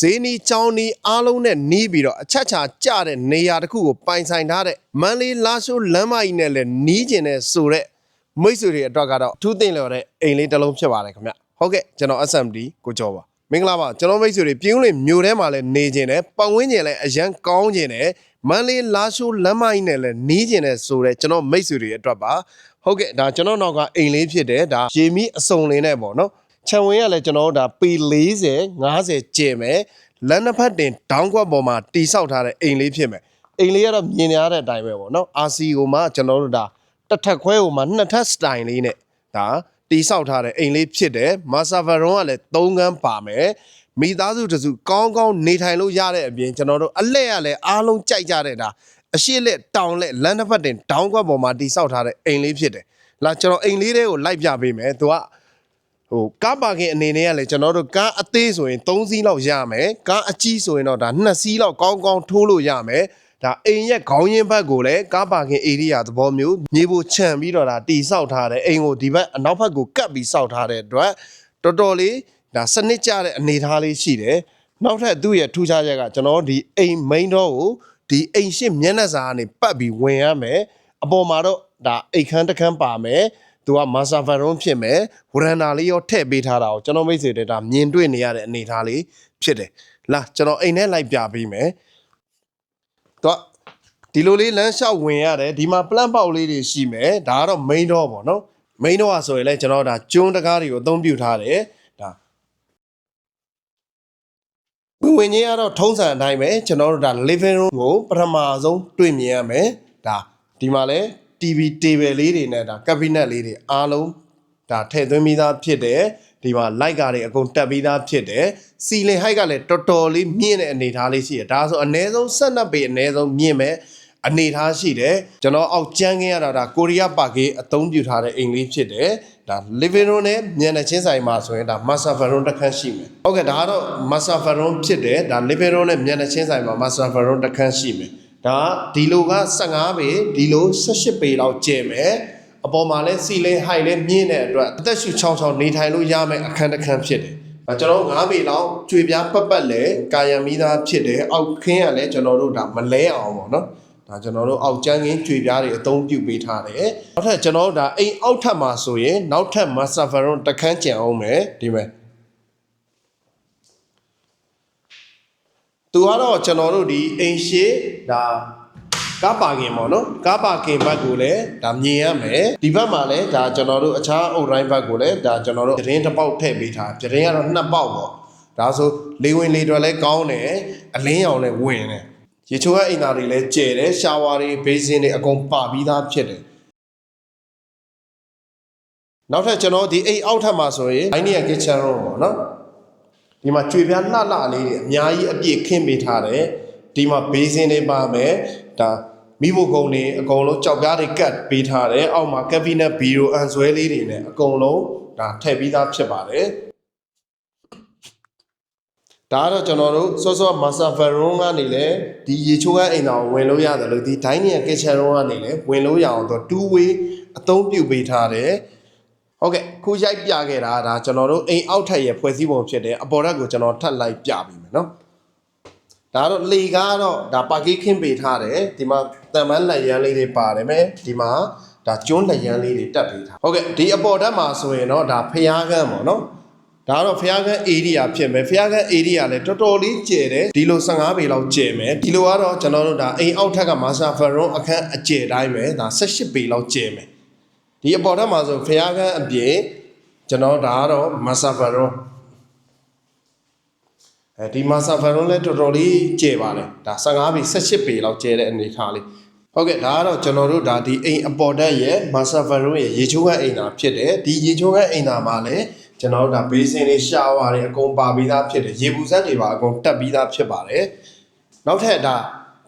ဈေးနီးကြောင်းနီးအားလုံးနဲ့နီးပြီးတော့အချက်ချာကြတဲ့နေရာတစ်ခုကိုပိုင်ဆိုင်ထားတဲ့မန္တလေးလာရှိုးလမ်းမကြီးနဲ့လည်းနီးကျင်တဲ့ဆိုတဲ့မိတ်ဆွေတွေအတွက်ကတော့ထူးသိမ့်လျော်တဲ့အိမ်လေးတစ်လုံးဖြစ်ပါတယ်ခင်ဗျဟုတ်ကဲ့ကျွန်တော် SMD ကိုကျော်ပါမင်္ဂလာပါကျွန်တော်မိတ်ဆွေတွေပြင်းဦးလေးမြို့ထဲမှာလည်းနေကျင်တယ်ပတ်ဝန်းကျင်လည်းအရန်ကောင်းကျင်တယ်မန္တလေးလာရှိုးလမ်းမကြီးနဲ့လည်းနီးကျင်တဲ့ဆိုတဲ့ကျွန်တော်မိတ်ဆွေတွေအတွက်ပါဟုတ်ကဲ့ဒါကျွန်တော်နောက်ကအိမ်လေးဖြစ်တယ်ဒါရေမီအစုံလေးနဲ့ပေါ့နော်ခြံဝင်းကလည်းကျွန်တော်တို့ဒါပေ40 50ကျင်မယ်လမ်းတစ်ဖက်တင်ဒေါင်းကွက်ပေါ်မှာတီဆောက်ထားတဲ့အိမ်လေးဖြစ်မယ်အိမ်လေးကတော့မြင်ရတဲ့အတိုင်းပဲပေါ့နော် RC ကိုမှကျွန်တော်တို့ဒါတစ်ထပ်ခွဲကိုမှနှစ်ထပ်စတိုင်လေးနဲ့ဒါတီဆောက်ထားတဲ့အိမ်လေးဖြစ်တယ်မာဆာဗရွန်ကလည်း3ခန်းပါမယ်မိသားစုတစုကောင်းကောင်းနေထိုင်လို့ရတဲ့အပြင်ကျွန်တော်တို့အလဲရလည်းအားလုံးကြိုက်ကြတဲ့ဒါအရှိလက်တောင်လက်လမ်းတစ်ဖက်တင်ဒေါင်းကွက်ပေါ်မှာတီဆောက်ထားတဲ့အိမ်လေးဖြစ်တယ်လာကျွန်တော်အိမ်လေးတွေကိုလိုက်ပြပေးမယ်သူကကားပါကင်အနေနဲ့ကလည်းကျွန်တော်တို့ကားအသေးဆိုရင်3စီးလောက်ရမယ်ကားအကြီးဆိုရင်တော့ဒါ2စီးလောက်ကောင်းကောင်းထိုးလို့ရမယ်ဒါအိမ်ရဲ့ခေါင်းရင်းဘက်ကိုလည်းကားပါကင်ဧရိယာသဘောမျိုးမြေပေါ်ခြံပြီးတော့ဒါတီဆောက်ထားတယ်အိမ်ကိုဒီဘက်အနောက်ဘက်ကိုကပ်ပြီးဆောက်ထားတဲ့အတွက်တော်တော်လေးဒါစနစ်ကျတဲ့အနေအထားလေးရှိတယ်နောက်ထပ်သူ့ရဲ့ထူးခြားချက်ကကျွန်တော်ဒီအိမ်မိန်းတော့ကိုဒီအိမ်ရှိမျက်နှာစာကနေပတ်ပြီးဝင်ရမယ်အပေါ်မှာတော့ဒါအိတ်ခမ်းတစ်ခမ်းပါမယ်သူကမာဆာဗရွန်ဖြစ်မယ်ဝရန်နာလေးရောထည့်ပေးထားတာကိုကျွန်တော်မိတ်ဆွေတွေဒါမြင်တွေ့နေရတဲ့အနေအထားလေးဖြစ်တယ်လာကျွန်တော်အိမ်ထဲလိုက်ပြပေးမယ်တော့ဒီလိုလေးလမ်းလျှောက်ဝင်ရတယ်ဒီမှာပလန့်ပေါက်လေးတွေရှိမယ်ဒါကတော့ main door ပေါ့နော် main door ဆိုရင်လည်းကျွန်တော်ဒါကျွန်းတကားတွေကိုအသုံးပြုထားတယ်ဒါဝင်ကြီးကတော့ထုံးစံအတိုင်းပဲကျွန်တော်တို့ဒါ living room ကိုပထမဆုံးတွေ့မြင်ရမယ်ဒါဒီမှာလည်းTV table လေးတွေနဲ့ဒါ cabinet လေးတွေအားလုံးဒါထည့်သွင်းပြီးသားဖြစ်တယ်ဒီမှာ light ကားတွေအကုန်တက်ပြီးသားဖြစ်တယ် ceiling height ကလည်းတော်တော်လေးမြင့်တဲ့အနေအထားလေးရှိတယ်ဒါဆိုအနည်းဆုံး12ပေအနည်းဆုံးမြင့်မယ်အနေအထားရှိတယ်ကျွန်တော်အောက်ကျန်းခင်းရတာဒါကိုရီးယားပါကေးအသုံးပြုထားတဲ့အိမ်လေးဖြစ်တယ်ဒါ living room နဲ့မျက်နှာချင်းဆိုင်မှာဆိုရင်ဒါ master bedroom တစ်ခန်းရှိမယ်ဟုတ်ကဲ့ဒါကတော့ master bedroom ဖြစ်တယ်ဒါ living room နဲ့မျက်နှာချင်းဆိုင်မှာ master bedroom တစ်ခန်းရှိမယ်ဒါဒီလိုက15ပေဒီလို18ပေလောက်ကျယ်မယ်အပေါ်မှာလဲစီလဲဟိုက်လဲမြင့်တဲ့အတွက်အသက်ရှူချောင်းချောင်းနေထိုင်လို့ရမယ်အခန်းတစ်ခန်းဖြစ်တယ်ကျွန်တော်9ပေလောက်ကျွေပြားပတ်ပတ်လဲကာယံမိသားဖြစ်တယ်အောက်ခင်းကလည်းကျွန်တော်တို့ဒါမလဲအောင်ပေါ့နော်ဒါကျွန်တော်တို့အောက်ကျန်းခင်းကျွေပြားတွေအသုံးပြုပေးထားတယ်နောက်ထပ်ကျွန်တော်တို့ဒါအိမ်အောက်ထပ်မှာဆိုရင်နောက်ထပ် master bedroom တစ်ခန်းကျန်အောင်မယ်ဒီမဲ့သူကတော့ကျွန်တော်တို့ဒီအိမ်ရှိဒါကားပါကင်ပေါ့နော်ကားပါကင်ဘက်ကိုလည်းဒါမြင်ရမယ်ဒီဘက်မှာလည်းဒါကျွန်တော်တို့အခြားအုပ်တိုင်းဘက်ကိုလည်းဒါကျွန်တော်တို့သတင်းတစ်ပေါက်ထည့်ပေးထားသတင်းကတော့2ပေါက်ပေါ့ဒါဆိုလေဝင်လေထွက်လည်းကောင်းတယ်အလင်းရောင်လည်းဝင်တယ်ရေချိုးကအိမ်သားတွေလည်းကျယ်တယ်ရှာဝါတွေဘေးစင်းတွေအကုန်ပါပြီးသားဖြစ်တယ်နောက်ထပ်ကျွန်တော်ဒီအိမ်အောက်ထပ်မှာဆိုရင် dining kitchen room ပေါ့နော်ဒီမှာကြွေပြားလှလှလေးတွေအများကြီးအပြည့်ခင်းပေးထားတယ်ဒီမှာဘေးစင်းတွေပါမယ်ဒါမိဖို့ကုန်းတွေအကုန်လုံးကြောက်ပြားတွေကတ်ပေးထားတယ်အောက်မှာ cabinet bureau အန်ဆွဲလေးတွေနဲ့အကုန်လုံးဒါထည့်ပြီးသားဖြစ်ပါတယ်ဒါကတော့ကျွန်တော်တို့စောစော master bedroom ကနေလည်းဒီရေချိုးကအိမ်တော်ဝင်လို့ရတယ်လို့ဒီ dining kitchen room ကနေလည်းဝင်လို့ရအောင်တော့ two way အသုံးပြုပေးထားတယ်ဟုတ်ကဲ့ခုရိုက်ပြခဲ့တာဒါကျွန်တော်တို့အိမ်အောက်ထပ်ရဲ့ဖွဲ့စည်းပုံဖြစ်တယ်အပေါ်ဓာတ်ကိုကျွန်တော်ထပ်လိုက်ပြပေးမယ်နော်ဒါတော့လေကားတော့ဒါပါကီးခင်းပေးထားတယ်ဒီမှာတန်ပန်းလက်ရန်လေးတွေပါတယ်မယ်ဒီမှာဒါကျွန်းလက်ရန်လေးတွေတက်ပေးထားဟုတ်ကဲ့ဒီအပေါ်ဓာတ်မှာဆိုရင်တော့ဒါဖျားခန်းပေါ့နော်ဒါကတော့ဖျားခန်း area ဖြစ်မယ်ဖျားခန်း area လည်းတော်တော်လေးကျယ်တယ်ဒီလို15ပေလောက်ကျယ်မယ်ဒီလိုကတော့ကျွန်တော်တို့ဒါအိမ်အောက်ထက်က master bedroom အခန်းအကျယ်တိုင်းပဲဒါ18ပေလောက်ကျယ်မယ်ဒီအပေါ်ဓာတ်မှာဆိုဖျားခန်းအပြင်ကျွန်တော်ဒါကတော့ master bedroomဒီ master bedroom လည်းတော်တော်လေးကျယ်ပါတယ်ဒါ15ပေ18ပေလောက်ကျယ်တဲ့အနေအထားလေးဟုတ်ကဲ့ဒါကတော့ကျွန်တော်တို့ဒါဒီအိမ်အပေါ်ဓာတ်ရဲ့ master bedroom ရဲ့ရေချိုးခန်းအိမ်သာဖြစ်တယ်ဒီရေချိုးခန်းအိမ်သာမှာလည်းကျွန်တော်တို့ဒါဘေးစင်တွေရှာဝါတွေအကုန်ပါပြီးသားဖြစ်တယ်ရေပူစက်တွေပါအကုန်တက်ပြီးသားဖြစ်ပါတယ်နောက်ထပ်ဒါ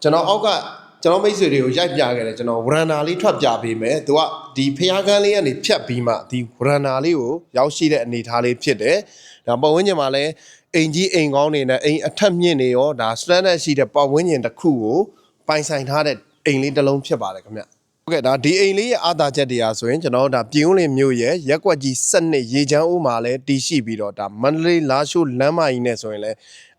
ကျွန်တော်အောက်ကကျွန်တော်မိတ်ဆွေတွေကိုရိုက်ပြခဲ့တယ်ကျွန်တော်ဝရန်နာလေးထွက်ပြပေးမယ်သူကဒီဖျားကန်းလေးကနေဖြတ်ပြီးမှဒီဝရန်နာလေးကိုရောက်ရှိတဲ့အနေအထားလေးဖြစ်တယ်ဒါပတ်ဝန်းကျင်မှာလည်းအိမ်ကြီးအိမ်ကောင်းနေနဲ့အိမ်အထက်မြင့်နေရောဒါ standard ရှိတဲ့ပတ်ဝန်းကျင်တစ်ခုကိုပိုင်ဆိုင်ထားတဲ့အိမ်လေးတစ်လုံးဖြစ်ပါတယ်ခင်ဗျဟုတ်ကဲ့ဒါဒီအိမ်လေးရဲ့အားသာချက်တွေအားဆိုရင်ကျွန်တော်ဒါပြည်ဦးလင်မြို့ရဲ့ရက်ကွက်ကြီး7ရေချမ်းဦးမှာလည်းတည်ရှိပြီးတော့ဒါမန္တလေးလာရှိုးလမ်းမကြီးနဲ့ဆိုရင်လည်း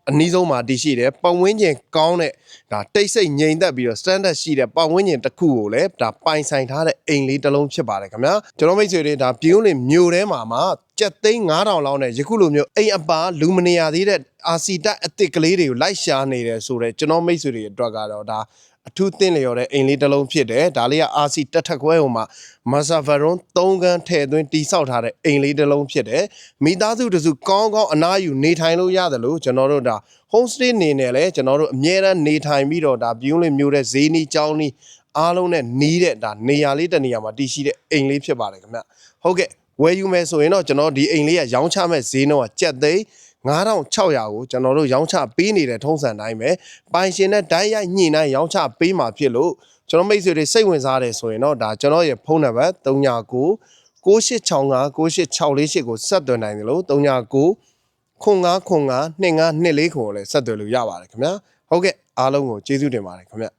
အနည်းဆုံးမှာတည်ရှိတယ်ပတ်ဝန်းကျင်ကောင်းတဲ့ဒါတိတ်ဆိတ်ငြိမ်သက်ပြီးတော့ standard ရှိတဲ့ပတ်ဝန်းကျင်တစ်ခုကိုလည်းဒါပိုင်ဆိုင်ထားတဲ့အိမ်လေးတစ်လုံးဖြစ်ပါတယ်ခင်ဗျာကျွန်တော်မိတ်ဆွေတွေဒါပြည်ဦးလင်မြို့ထဲမှာကြက်သိန်း9000လောက်နဲ့ယခုလိုမျိုးအိမ်အပါလူမနေရသေးတဲ့အာစီတက်အစ်စ်ကလေးတွေကိုလိုက်ရှာနေတယ်ဆိုတော့ကျွန်တော်မိတ်ဆွေတွေအတွက်ကတော့ဒါအထူးသင့်လျော်တဲ့အိမ်လေးတစ်လုံးဖြစ်တယ်ဒါလေးကအာစီတက်ထက်ခွဲဟိုမှာမာဆာဗရွန်3ခန်းထည့်သွင်းတိဆောက်ထားတဲ့အိမ်လေးတစ်လုံးဖြစ်တယ်မိသားစုတစုကောင်းအနားယူနေထိုင်လို့ရတယ်လို့ကျွန်တော်တို့ဒါ home stay နေနဲ့လဲကျွန်တော်တို့အမြဲတမ်းနေထိုင်ပြီးတော့ဒါပြုံးလေးမျိုးတဲ့ဈေးနီးကျောင်းနီးအားလုံးနဲ့နီးတဲ့ဒါနေရာလေးတစ်နေရာမှာတည်ရှိတဲ့အိမ်လေးဖြစ်ပါတယ်ခင်ဗျဟုတ်ကဲ့ဝယ်ယူမယ်ဆိုရင်တော့ကျွန်တော်ဒီအိမ်လေးကရောင်းချမဲ့ဈေးနှုန်းကကျပ်သိန်း9600ကိုကျွန်တော်တို့ရောင်းချပေးနေတဲ့ထုံးစံတိုင်းပဲပိုင်ရှင်နဲ့ဓာတ်ရိုက်ညှိနှိုင်းရောင်းချပေးမှာဖြစ်လို့ကျွန်တော်မိတ်ဆွေတွေစိတ်ဝင်စားတယ်ဆိုရင်တော့ဒါကျွန်တော်ရဲ့ဖုန်းနံပါတ်39 9865 9864ကိုဆက်သွယ်နိုင်တယ်လို့39 0505 2524ကိုလည်းဆက်သွယ်လို့ရပါတယ်ခင်ဗျာဟုတ်ကဲ့အားလုံးကိုကျေးဇူးတင်ပါတယ်ခင်ဗျာ